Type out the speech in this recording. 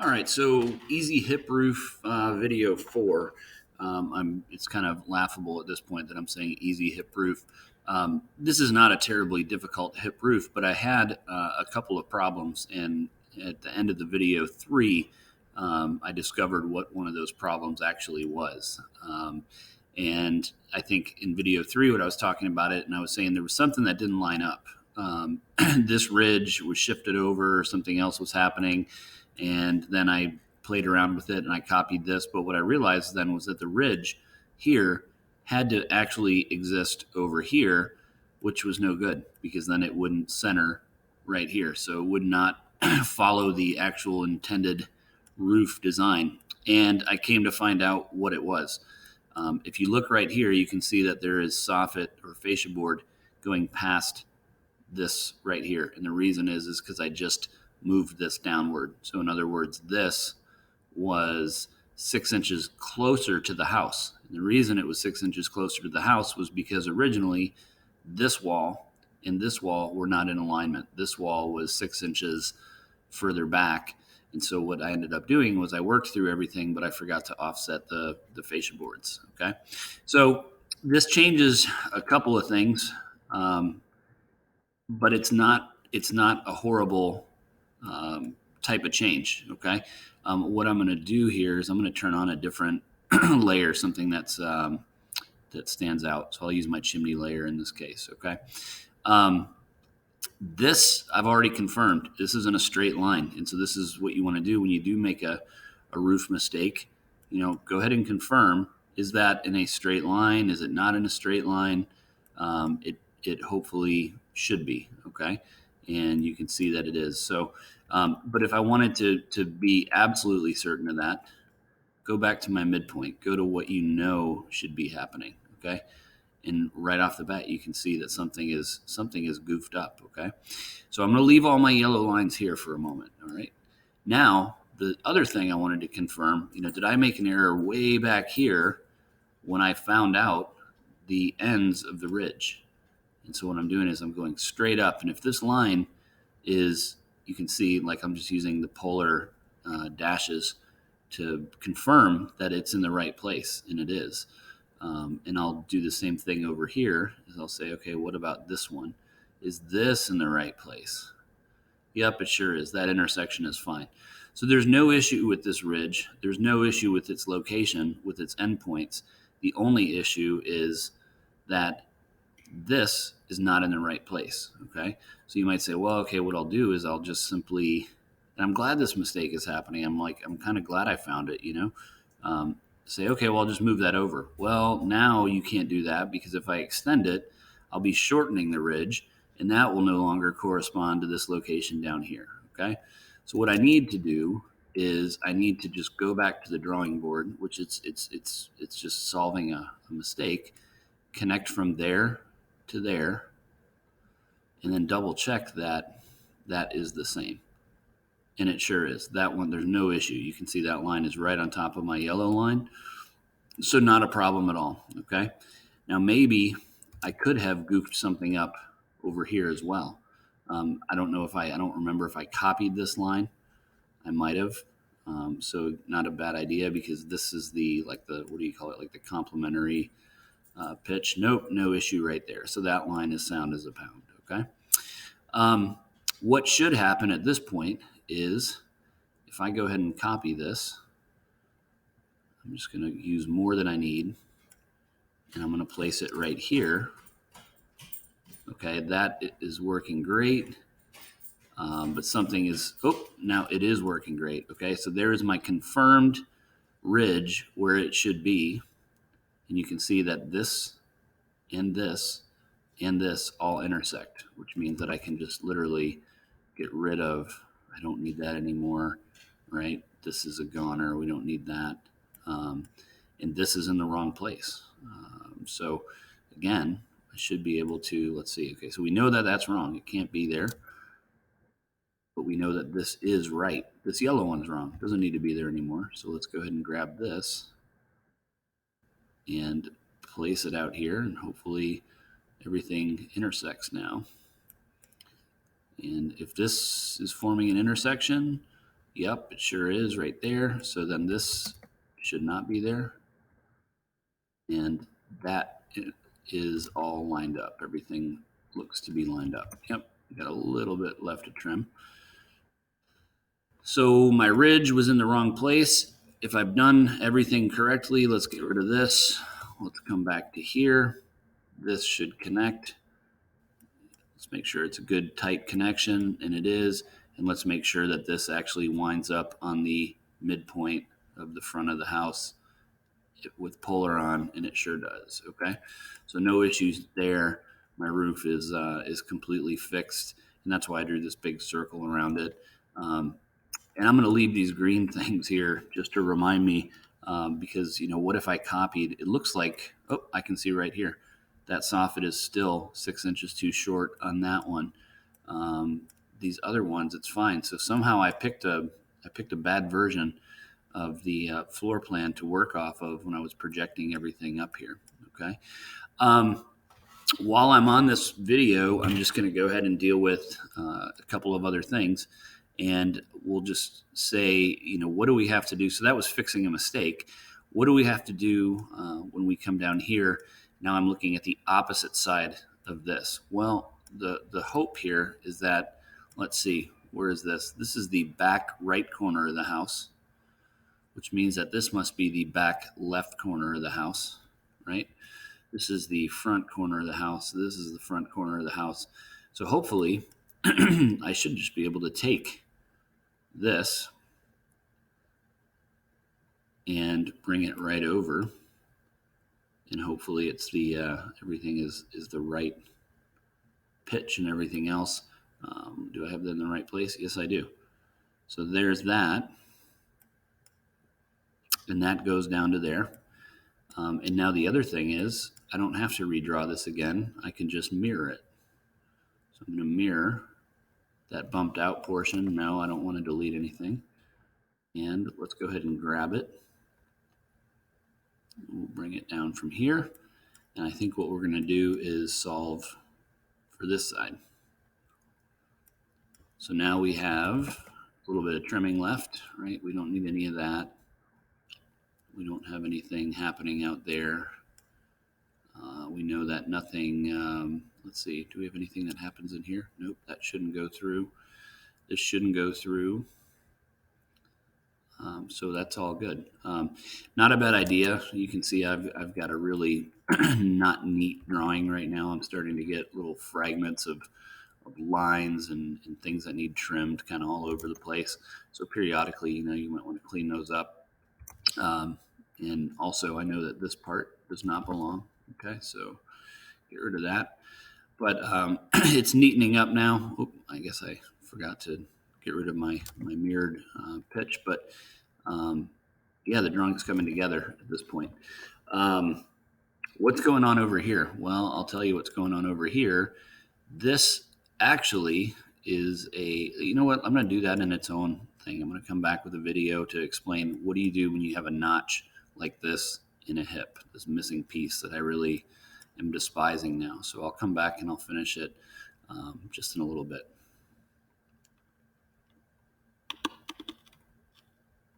All right, so easy hip roof video 4. It's kind of laughable at this point that I'm saying easy hip roof. This is not a terribly difficult hip roof, but I had a couple of problems, and at the end of the video 3, I discovered what one of those problems actually was. And I think in video 3, what I was talking about it, and I was saying there was something that didn't line up. This ridge was shifted over, or something else was happening. And then I played around with it and I copied this. But what I realized then was that the ridge here had to actually exist over here, which was no good because then it wouldn't center right here. So it would not follow the actual intended roof design. And I came to find out what it was. If you look right here, you can see that there is soffit or fascia board going past this right here. And the reason is because I just moved this downward. So in other words, this was 6 inches closer to the house. And the reason it was 6 inches closer to the house was because originally this wall and this wall were not in alignment. This wall was 6 inches further back. And so what I ended up doing was I worked through everything, but I forgot to offset the fascia boards. Okay. So this changes a couple of things, but it's not a horrible type of change. Okay. What I'm going to do here is I'm going to turn on a different layer, something that's that stands out. So I'll use my chimney layer in this case. Okay. This I've already confirmed. This isn't a straight line, and so this is what you want to do when you do make a roof mistake. Go ahead and confirm: is that in a straight line? Is it not in a straight line? It hopefully should be. Okay. And you can see that it is. So, but if I wanted to be absolutely certain of that, go back to my midpoint, go to what you know should be happening. Okay. And right off the bat, you can see that something is goofed up. Okay. So I'm going to leave all my yellow lines here for a moment. All right. Now, the other thing I wanted to confirm, did I make an error way back here when I found out the ends of the ridge? And so what I'm doing is I'm going straight up. And if this line is, you can see, like I'm just using the polar dashes to confirm that it's in the right place, and it is. And I'll do the same thing over here. Is I'll say, okay, what about this one? Is this in the right place? Yep, it sure is. That intersection is fine. So there's no issue with this ridge. There's no issue with its location, with its endpoints. The only issue is that this is not in the right place. Okay. So you might say, well, okay, what I'll do is I'll just simply, and I'm glad this mistake is happening. I'm kind of glad I found it, say, okay, well, I'll just move that over. Well, now you can't do that because if I extend it, I'll be shortening the ridge, and that will no longer correspond to this location down here. Okay. So what I need to do is I need to just go back to the drawing board, which it's just solving a mistake, connect from there to there, and then double check that is the same. And it sure is. That one, there's no issue. You can see that line is right on top of my yellow line. So not a problem at all. Okay. Now maybe I could have goofed something up over here as well. I don't remember if I copied this line. I might have. So not a bad idea because this is what do you call it? Like the complementary pitch. Nope, no issue right there. So that line is sound as a pound. Okay. What should happen at this point is if I go ahead and copy this, I'm just going to use more than I need, and I'm going to place it right here. Okay, that is working great, but something is, now it is working great. Okay, so there is my confirmed ridge where it should be, and you can see that this and this and this all intersect, which means that I can just literally get rid of, I don't need that anymore, right? This is a goner, we don't need that. And this is in the wrong place. So again, I should be able to, let's see, okay, so we know that that's wrong, it can't be there, but we know that this is right. This yellow one's wrong, doesn't need to be there anymore. So let's go ahead and grab this and place it out here, and hopefully everything intersects now. And if this is forming an intersection, Yep, it sure is right there. So then this should not be there. And that is all lined up. Everything looks to be lined up. Yep, got a little bit left to trim. So my ridge was in the wrong place. If I've done everything correctly, let's get rid of this. Let's come back to here. This should connect. Let's make sure it's a good tight connection, and it is. And let's make sure that this actually winds up on the midpoint of the front of the house with Polar on, and it sure does. Okay, so no issues there. My roof is completely fixed, and that's why I drew this big circle around it. And I'm going to leave these green things here just to remind me, because what if I copied? It looks like, oh, I can see right here that soffit is still 6 inches too short on that one. These other ones, it's fine. So somehow I picked a bad version of the floor plan to work off of when I was projecting everything up here. Okay. While I'm on this video, I'm just going to go ahead and deal with a couple of other things. And we'll just say, what do we have to do? So that was fixing a mistake. What do we have to do when we come down here? Now I'm looking at the opposite side of this. Well, the hope here is that, let's see, where is this? This is the back right corner of the house, which means that this must be the back left corner of the house, right? This is the front corner of the house. This is the front corner of the house. So hopefully I should just be able to take this and bring it right over, and hopefully it's the everything is the right pitch and everything else. Do I have that in the right place? Yes, I do. So there's that, and that goes down to there. And now the other thing is I don't have to redraw this again. I can just mirror it. So I'm going to mirror that bumped out portion. No, I don't want to delete anything. And let's go ahead and grab it. We'll bring it down from here. And I think what we're going to do is solve for this side. So now we have a little bit of trimming left, right? We don't need any of that. We don't have anything happening out there. We know that nothing, let's see, do we have anything that happens in here? Nope, that shouldn't go through. This shouldn't go through. So that's all good. Not a bad idea. You can see I've got a really not neat drawing right now. I'm starting to get little fragments of lines and things that need trimmed kind of all over the place. So periodically, you might want to clean those up. And also, I know that this part does not belong. Okay, so get rid of that. But it's neatening up now. Oop, I guess I forgot to get rid of my mirrored pitch. But yeah, the drawing's coming together at this point. What's going on over here? Well, I'll tell you what's going on over here. This actually is you know what? I'm going to do that in its own thing. I'm going to come back with a video to explain what do you do when you have a notch like this in a hip, this missing piece that I really am despising now. So I'll come back and I'll finish it just in a little bit.